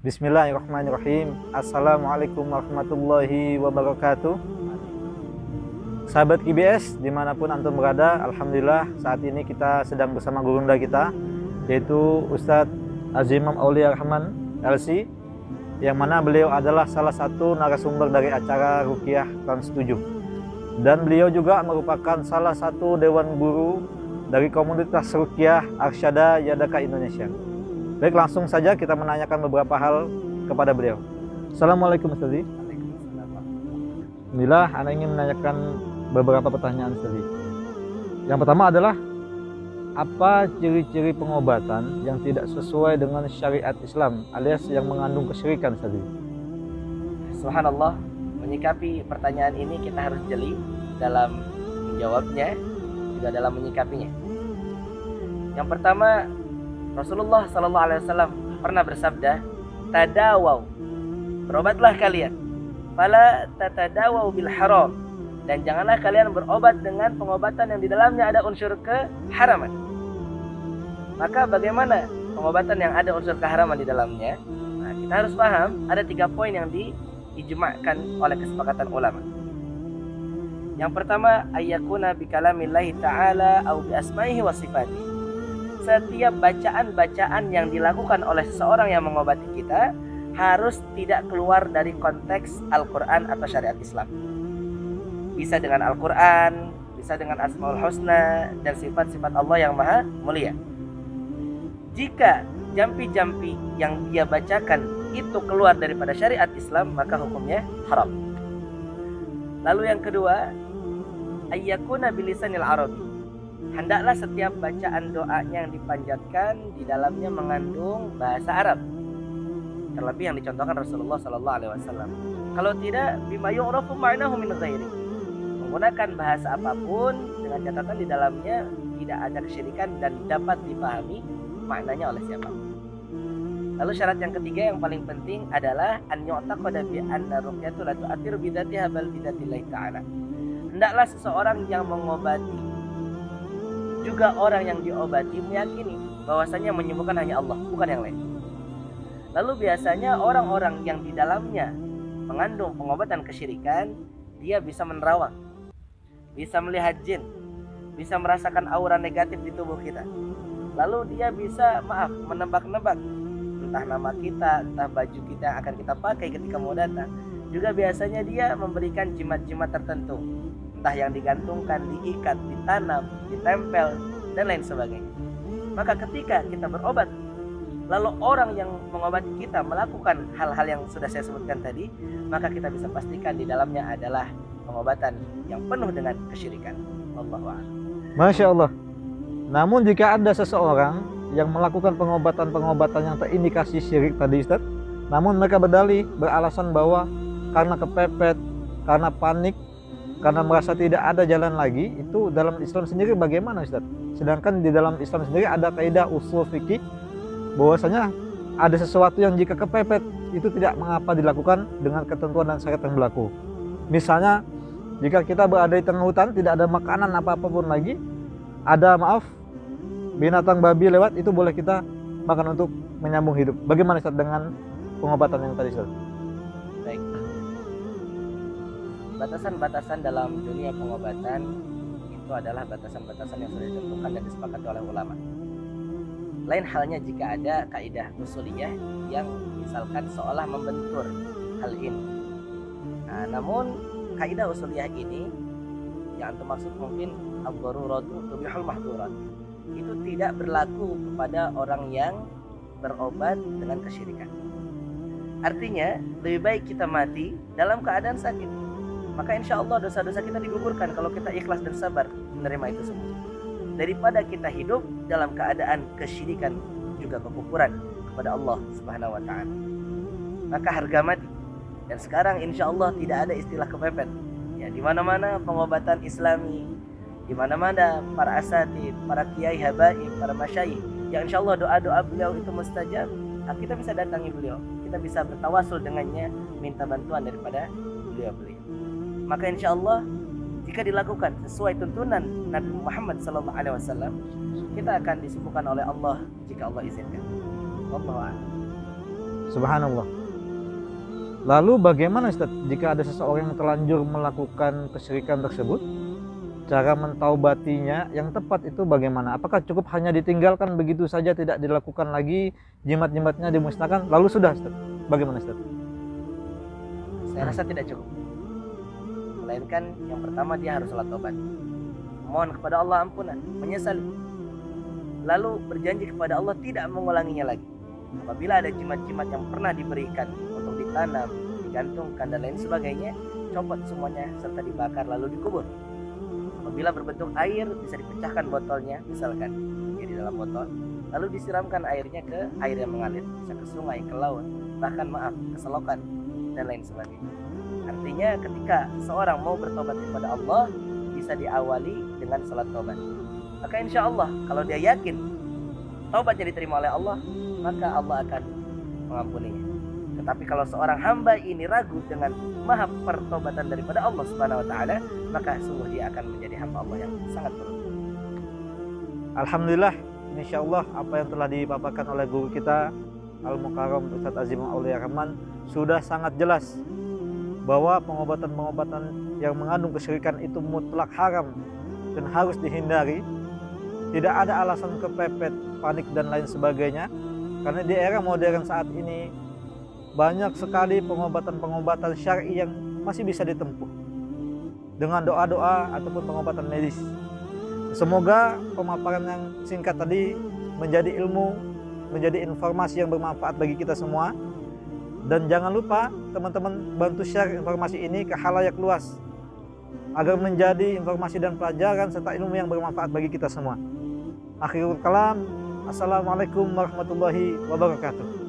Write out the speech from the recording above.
Bismillahirrahmanirrahim. Assalamualaikum warahmatullahi wabarakatuh. Sahabat KBS dimanapun antum berada, alhamdulillah saat ini kita sedang bersama gurunda kita, yaitu Ustadz Azimam Aulia Rahman LC, yang mana beliau adalah salah satu narasumber dari acara Ruqyah Trans 7. Dan beliau juga merupakan salah satu dewan guru dari komunitas Ruqyah Arsyada Yadaka Indonesia. Baik, langsung saja kita menanyakan beberapa hal kepada beliau. Assalamualaikum Ustaz. Alhamdulillah, Anda ingin menanyakan beberapa pertanyaan Ustaz. Yang pertama adalah, apa ciri-ciri pengobatan yang tidak sesuai dengan syariat Islam alias yang mengandung kesyirikan Ustaz? Subhanallah, menyikapi pertanyaan ini kita harus jeli dalam menjawabnya, juga dalam menyikapinya. Yang pertama, Rasulullah SAW pernah bersabda, tadawau, berobatlah kalian, fala tatadawau bil haram, dan janganlah kalian berobat dengan pengobatan yang di dalamnya ada unsur keharaman. Maka bagaimana pengobatan yang ada unsur keharaman di dalamnya? Nah, kita harus paham ada 3 poin yang diijma'kan oleh kesepakatan ulama. Yang pertama, ayyakuna bi kalamillahi ta'ala au bi asma'ihi wa sifatihi. Setiap bacaan-bacaan yang dilakukan oleh seseorang yang mengobati kita harus tidak keluar dari konteks Al-Quran atau syariat Islam. Bisa dengan Al-Quran, bisa dengan Asmaul Husna dan sifat-sifat Allah yang maha mulia. Jika jampi-jampi yang dia bacakan itu keluar daripada syariat Islam, maka hukumnya haram. Lalu yang kedua, ayyakuna bilisanil arabi. Hendaklah setiap bacaan doanya yang dipanjatkan di dalamnya mengandung bahasa Arab, terlebih yang dicontohkan Rasulullah SAW. Kalau tidak, bima yu'rafu ma'nahu min ghairi, menggunakan bahasa apapun dengan catatan di dalamnya tidak ada kesyirikan dan dapat dipahami maknanya oleh siapapun. Lalu syarat yang ketiga yang paling penting adalah an yu'taqada bi anna ruqyatu la tu'athiru bi dzatiha bal bi dzatillahi ta'ala. Hendaklah seseorang yang mengobati juga orang yang diobati meyakini bahwasanya menyembuhkan hanya Allah, bukan yang lain. Lalu biasanya orang-orang yang di dalamnya mengandung pengobatan kesyirikan, dia bisa menerawang, bisa melihat jin, bisa merasakan aura negatif di tubuh kita. Lalu dia bisa, menebak-nebak entah nama kita, entah baju kita yang akan kita pakai ketika mau datang. Juga biasanya dia memberikan jimat-jimat tertentu, entah yang digantungkan, diikat, ditanam, ditempel, dan lain sebagainya. Maka ketika kita berobat, lalu orang yang mengobati kita melakukan hal-hal yang sudah saya sebutkan tadi, maka kita bisa pastikan di dalamnya adalah pengobatan yang penuh dengan kesyirikan. Wallahu a'lam. Masya Allah. Namun jika ada seseorang yang melakukan pengobatan-pengobatan yang terindikasi syirik tadi Ustaz, namun mereka beralasan bahwa karena kepepet, karena panik, karena merasa tidak ada jalan lagi, itu dalam Islam sendiri bagaimana Ustaz? Sedangkan di dalam Islam sendiri ada kaidah usul fikih bahwasanya ada sesuatu yang jika kepepet itu tidak mengapa dilakukan dengan ketentuan dan syariat yang berlaku. Misalnya jika kita berada di tengah hutan, tidak ada makanan apa-apapun lagi, ada binatang babi lewat, itu boleh kita makan untuk menyambung hidup. Bagaimana Ustaz dengan pengobatan yang tadi Ustaz? Baik. Batasan-batasan dalam dunia pengobatan itu adalah batasan-batasan yang sudah ditentukan dan disepakati oleh ulama. Lain halnya jika ada kaidah usuliyah yang misalkan seolah membentur hal ini. Nah, namun kaidah usuliyah ini yang antum maksud mungkin ad-daruratu tubihul mahdhurat, itu tidak berlaku kepada orang yang berobat dengan kesyirikan. Artinya lebih baik kita mati dalam keadaan sakit, maka insya Allah dosa-dosa kita digugurkan kalau kita ikhlas dan sabar menerima itu semua, daripada kita hidup dalam keadaan kesyirikan juga kekufuran kepada Allah Subhanahu wa Ta'ala. Maka harga mati. Dan sekarang insya Allah tidak ada istilah kepepet. Ya, di mana-mana pengobatan Islami, di mana-mana para asatid, para kiai habaib, para masyayikh, yang insya Allah doa-doa beliau itu mustajab. Nah, kita bisa datangi beliau, kita bisa bertawasul dengannya, minta bantuan daripada beliau-beliau. Maka insya Allah jika dilakukan sesuai tuntunan Nabi Muhammad SAW, kita akan disembuhkan oleh Allah jika Allah izinkan. Wallahu a'lam. Subhanallah. Lalu bagaimana Ustaz jika ada seseorang yang terlanjur melakukan kesyirikan tersebut? Cara mentaubatinya yang tepat itu bagaimana? Apakah cukup hanya ditinggalkan begitu saja, tidak dilakukan lagi, jimat-jimatnya dimusnahkan, lalu sudah Ustaz? Bagaimana Ustaz? Saya rasa tidak cukup. Melainkan yang pertama dia harus salat tobat. Mohon kepada Allah ampunan, menyesali. Lalu berjanji kepada Allah tidak mengulanginya lagi. Apabila ada jimat-jimat yang pernah diberikan untuk ditanam, digantungkan dan lain sebagainya, copot semuanya serta dibakar lalu dikubur. Apabila berbentuk air, bisa dipecahkan botolnya, misalkan di dalam botol, lalu disiramkan airnya ke air yang mengalir, bisa ke sungai, ke laut, bahkan ke selokan dan lain sebagainya. Artinya ketika seorang mau bertobat kepada Allah, bisa diawali dengan salat tobat. Maka insya Allah kalau dia yakin taubatnya diterima oleh Allah, maka Allah akan mengampuninya. Tetapi kalau seorang hamba ini ragu dengan maha pertobatan daripada Allah Subhanahu wa taala, maka sungguh dia akan menjadi hamba Allah yang sangat beruntung. Alhamdulillah, insyaallah apa yang telah dipaparkan oleh guru kita Al-Mukarram Ustaz Azimul Aulia Rahman sudah sangat jelas bahwa pengobatan-pengobatan yang mengandung kesyirikan itu mutlak haram dan harus dihindari. Tidak ada alasan kepepet, panik dan lain sebagainya. Karena di era modern saat ini banyak sekali pengobatan-pengobatan syar'i yang masih bisa ditempuh dengan doa-doa ataupun pengobatan medis. Semoga pemaparan yang singkat tadi menjadi ilmu, menjadi informasi yang bermanfaat bagi kita semua. Dan jangan lupa teman-teman bantu share informasi ini ke khalayak luas agar menjadi informasi dan pelajaran serta ilmu yang bermanfaat bagi kita semua. Akhirul kalam, assalamualaikum warahmatullahi wabarakatuh.